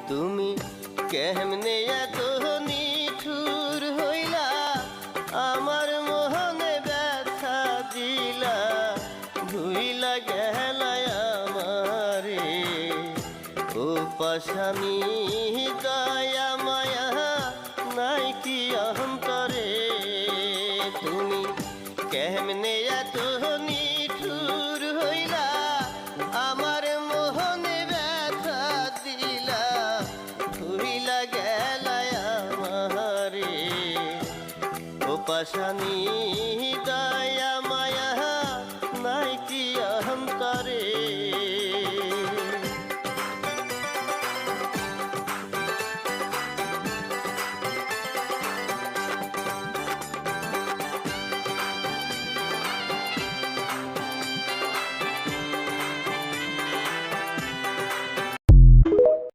তুমি কেমনে এত নিঠুর হইলা, আমার মোহনে ব্যথা দিলা, ভুইলা গেলা আমারে। ও পাশানি দয়া মায়া নাই কি অন্তরে, তুমি কেমনে এত নিঠুর হইলা, আমার মোহনে ব্যথা দিলা, ভুইলা গেলা আমারে। ও পাশানি